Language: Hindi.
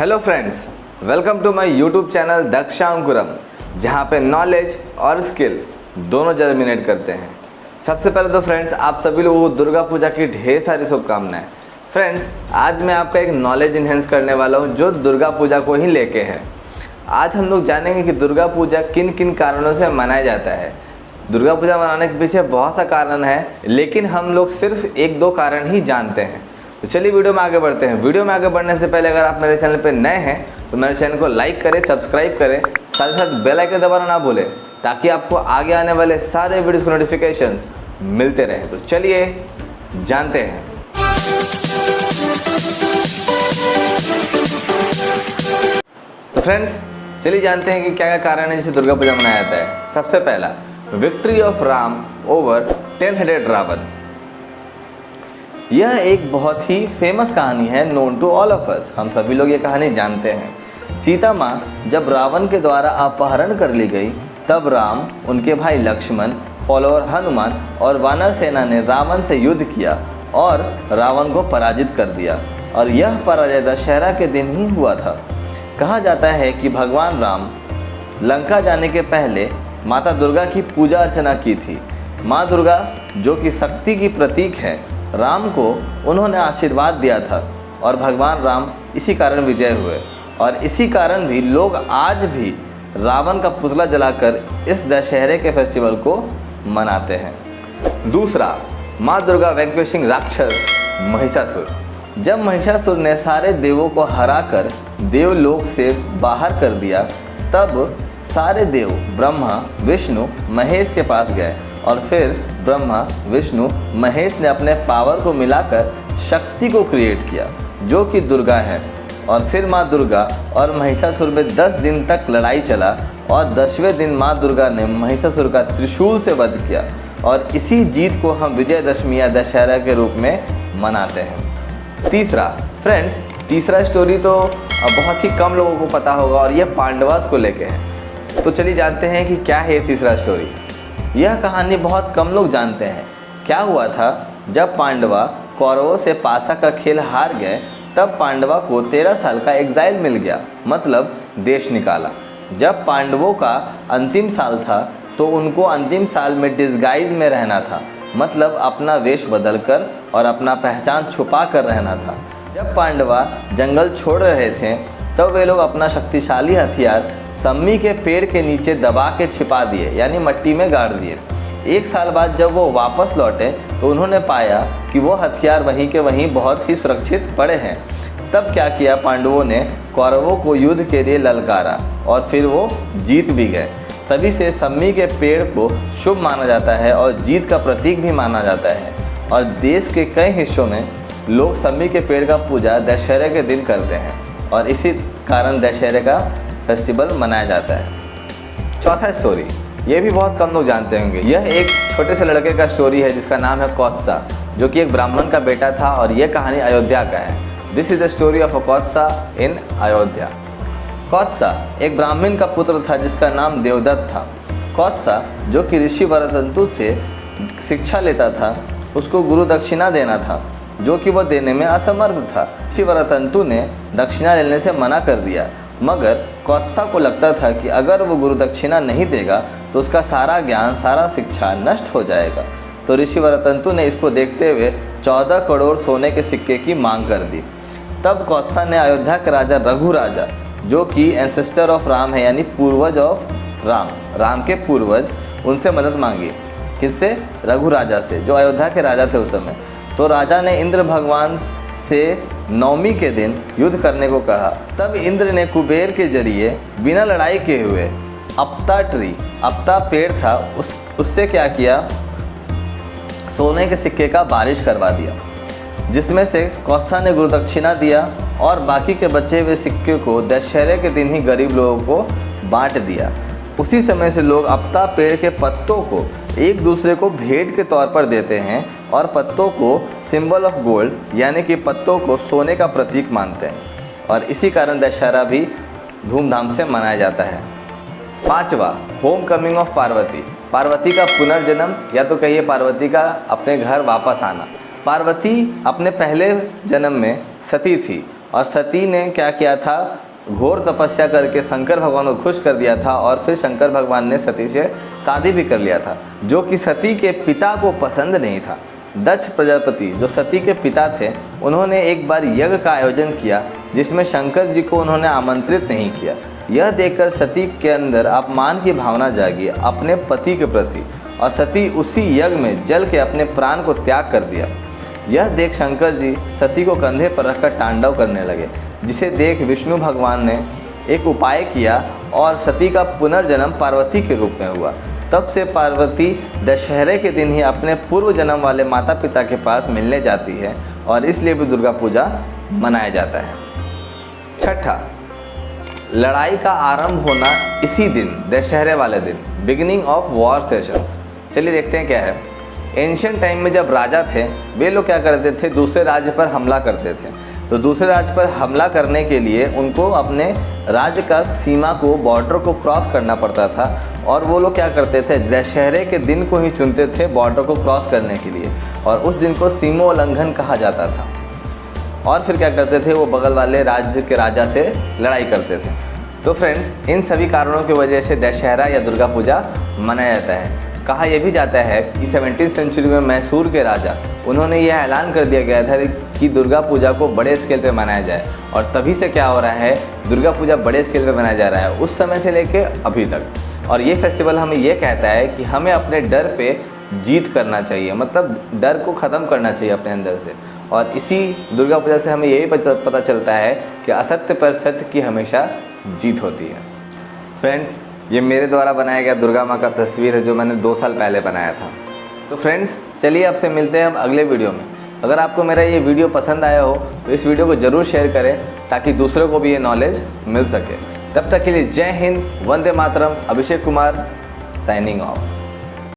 Hello friends, welcome to my YouTube channel Dakshankuram, जहां पे नॉलेज और स्किल दोनों जर्मिनेट करते हैं। सबसे पहले तो फ्रेंड्स, आप सभी लोगों को दुर्गा पूजा की ढेर सारी शुभकामनाएं। फ्रेंड्स, आज मैं आपका एक नॉलेज इन्हेंस करने वाला हूं जो दुर्गा पूजा को ही लेके है। आज हम लोग जानेंगे कि दुर्गा पूजा किन किन कारणों से मनाया जाता है। दुर्गा पूजा मनाने के पीछे बहुत सा कारण है, लेकिन हम लोग सिर्फ एक दो कारण ही जानते हैं। तो चलिए वीडियो में आगे बढ़ते हैं। वीडियो में आगे बढ़ने से पहले अगर आप मेरे चैनल पर नए हैं तो मेरे चैनल को लाइक करें, सब्सक्राइब करें, साथ ही साथ बेल आइकन दबाना ना भूलें, ताकि आपको आगे आने वाले सारे वीडियोस के नोटिफिकेशंस मिलते रहें। तो चलिए जानते हैं। तो फ्रेंड्स, चलिए जानते हैं कि क्या क्या कारण है जिसे दुर्गा पूजा मनाया जाता है। सबसे पहला, victory of Ram over 10 headed Ravan. यह एक बहुत ही फेमस कहानी है, known to all of us. हम सभी लोग ये कहानी जानते हैं। सीता माँ जब रावण के द्वारा अपहरण कर ली गई, तब राम, उनके भाई लक्ष्मण, फॉलोअर हनुमान और वानर सेना ने रावण से युद्ध किया और रावण को पराजित कर दिया। और यह पराजय दशहरा के दिन ही हुआ था। कहा जाता है कि भगवान राम लंका जाने के पहले माता दुर्गा की पूजा अर्चना की थी। माँ दुर्गा, जो कि शक्ति की प्रतीक है, राम को उन्होंने आशीर्वाद दिया था और भगवान राम इसी कारण विजय हुए। और इसी कारण भी लोग आज भी रावण का पुतला जलाकर इस दशहरे के फेस्टिवल को मनाते हैं। दूसरा, माँ दुर्गा वैंक्विशिंग राक्षस महिषासुर। जब महिषासुर ने सारे देवों को हराकर देवलोक से बाहर कर दिया, तब सारे देव ब्रह्मा, विष्णु, महेश के पास गए और फिर ब्रह्मा, विष्णु, महेश ने अपने पावर को मिलाकर शक्ति को क्रिएट किया, जो कि दुर्गा है। और फिर माँ दुर्गा और महिषासुर में 10 दिन तक लड़ाई चला और 10वें दिन माँ दुर्गा ने महिषासुर का त्रिशूल से वध किया। और इसी जीत को हम विजयदशमी या दशहरा के रूप में मनाते हैं। तीसरा, फ्रेंड्स, तीसरा स्टोरी तो बहुत ही कम लोगों को पता होगा और यह पांडवास को लेके है। तो चलिए जानते हैं कि क्या है तीसरा स्टोरी। यह कहानी बहुत कम लोग जानते हैं। क्या हुआ था, जब पांडवा कौरवों से पासा का खेल हार गए, तब पांडवा को 13 साल का एग्जाइल मिल गया, मतलब देश निकाला। जब पांडवों का अंतिम साल था तो उनको अंतिम साल में डिस्गाइज में रहना था, मतलब अपना वेश बदलकर और अपना पहचान छुपा कर रहना था। जब पांडवा जंगल छोड़ रहे थे, तब वे लोग अपना शक्तिशाली हथियार सम्मी के पेड़ के नीचे दबा के छिपा दिए, यानी मट्टी में गाड़ दिए। 1 साल बाद जब वो वापस लौटे तो उन्होंने पाया कि वो हथियार वहीं के वहीं बहुत ही सुरक्षित पड़े हैं। तब क्या किया, पांडवों ने कौरवों को युद्ध के लिए ललकारा और फिर वो जीत भी गए। तभी से सम्मी के पेड़ को शुभ माना जाता है और जीत का प्रतीक भी माना जाता है। और देश के कई हिस्सों में लोग सम्मी के पेड़ का पूजा दशहरे के दिन करते हैं और इसी कारण दशहरे का फेस्टिवल मनाया जाता है। चौथा स्टोरी, ये भी बहुत कम लोग जानते होंगे। यह एक छोटे से लड़के का स्टोरी है जिसका नाम है कौत्सा, जो कि एक ब्राह्मण का बेटा था और यह कहानी अयोध्या का है। This is the story of Kautsa in Ayodhya. Kautsa एक ब्राह्मण का पुत्र था जिसका नाम देवदत्त था। कौत्सा, जो कि ऋषि वरतंतु से शिक्षा लेता था, उसको गुरु दक्षिणा देना था, जो कि वह देने में असमर्थ था। ऋषि वरतंतु ने दक्षिणा लेने से मना कर दिया, मगर कौत्सा को लगता था कि अगर वो गुरु दक्षिणा नहीं देगा तो उसका सारा ज्ञान, सारा शिक्षा नष्ट हो जाएगा। तो ऋषि वरतंतु ने इसको देखते हुए 14 करोड़ सोने के सिक्के की मांग कर दी। तब कौत्सा ने अयोध्या के राजा रघु राजा, जो कि एंसेस्टर ऑफ राम है, यानी पूर्वज ऑफ राम, राम के पूर्वज, उनसे मदद मांगी। किससे? रघु राजा से, जो अयोध्या के राजा थे उस समय। तो राजा ने इंद्र भगवान से नवमी के दिन युद्ध करने को कहा। तब इंद्र ने कुबेर के जरिए बिना लड़ाई किए हुए अपता ट्री, अपता पेड़ था, उससे क्या किया, सोने के सिक्के का बारिश करवा दिया, जिसमें से कौत्सा ने गुरु दक्षिणा दिया और बाकी के बचे हुए सिक्के को दशहरे के दिन ही गरीब लोगों को बांट दिया। उसी समय से लोग अपता पेड़ के पत्तों को एक दूसरे को भेंट के तौर पर देते हैं और पत्तों को सिंबल ऑफ गोल्ड, यानी कि पत्तों को सोने का प्रतीक मानते हैं। और इसी कारण दशहरा भी धूमधाम से मनाया जाता है। पांचवा, home coming of Parvati. Parvati का पुनर्जन्म, या तो कहिए पार्वती का अपने घर वापस आना। पार्वती अपने पहले जन्म में सती थी और सती ने क्या किया था, घोर तपस्या करके शंकर भगवान को खुश कर दिया था और फिर शंकर भगवान ने सती से शादी भी कर लिया था, जो कि सती के पिता को पसंद नहीं था। दक्ष प्रजापति जो सती के पिता थे, उन्होंने एक बार यज्ञ का आयोजन किया जिसमें शंकर जी को उन्होंने आमंत्रित नहीं किया। यह देखकर सती के अंदर अपमान की भावना जागी अपने पति के प्रति, और सती उसी यज्ञ में जल के अपने प्राण को त्याग कर दिया। यह देख शंकर जी सती को कंधे पर रखकर तांडव करने लगे, जिसे देख विष्णु भगवान ने एक उपाय किया और सती का पुनर्जन्म पार्वती के रूप में हुआ। तब से पार्वती दशहरे के दिन ही अपने पूर्व जन्म वाले माता पिता के पास मिलने जाती है, और इसलिए भी दुर्गा पूजा मनाया जाता है। छठा, लड़ाई का आरंभ होना इसी दिन, दशहरे वाले दिन, बिगिनिंग ऑफ वॉर सेशंस। चलिए देखते हैं क्या है। एंशिएंट टाइम में जब राजा थे, वे लोग क्या करते थे, दूसरे राज्य पर हमला करते थे। तो दूसरे राज्य पर हमला करने के लिए उनको अपने राज्य का सीमा को, बॉर्डर को क्रॉस करना पड़ता था, और वो लोग क्या करते थे, दशहरे के दिन को ही चुनते थे बॉर्डर को क्रॉस करने के लिए, और उस दिन को सीमोल्लंघन कहा जाता था। और फिर क्या करते थे, वो बगल वाले राज्य के राजा से लड़ाई करते थे। तो फ्रेंड्स, इन सभी कारणों की वजह से दशहरा या दुर्गा पूजा मनाया जाता है। कहा यह भी जाता है कि 17वीं सेंचुरी में मैसूर के राजा, उन्होंने यह ऐलान कर दिया गया था कि दुर्गा पूजा को बड़े स्केल पे मनाया जाए, और तभी से क्या हो रहा है, दुर्गा पूजा बड़े स्केल पे मनाया जा रहा है, उस समय से लेके अभी तक। और ये फेस्टिवल हमें ये कहता है कि हमें अपने डर पे जीत करना चाहिए, मतलब डर को ख़त्म करना चाहिए अपने अंदर से। और इसी दुर्गा पूजा से हमें यही पता चलता है कि असत्य पर सत्य की हमेशा जीत होती है। फ्रेंड्स, ये मेरे द्वारा बनाया गया दुर्गा माँ का तस्वीर है, जो मैंने 2 साल पहले बनाया था। तो फ्रेंड्स, चलिए आपसे मिलते हैं हम अगले वीडियो में। अगर आपको मेरा ये वीडियो पसंद आया हो तो इस वीडियो को ज़रूर शेयर करें, ताकि दूसरों को भी ये नॉलेज मिल सके। तब तक के लिए जय हिंद, वंदे मातरम। Abhishek Kumar signing off.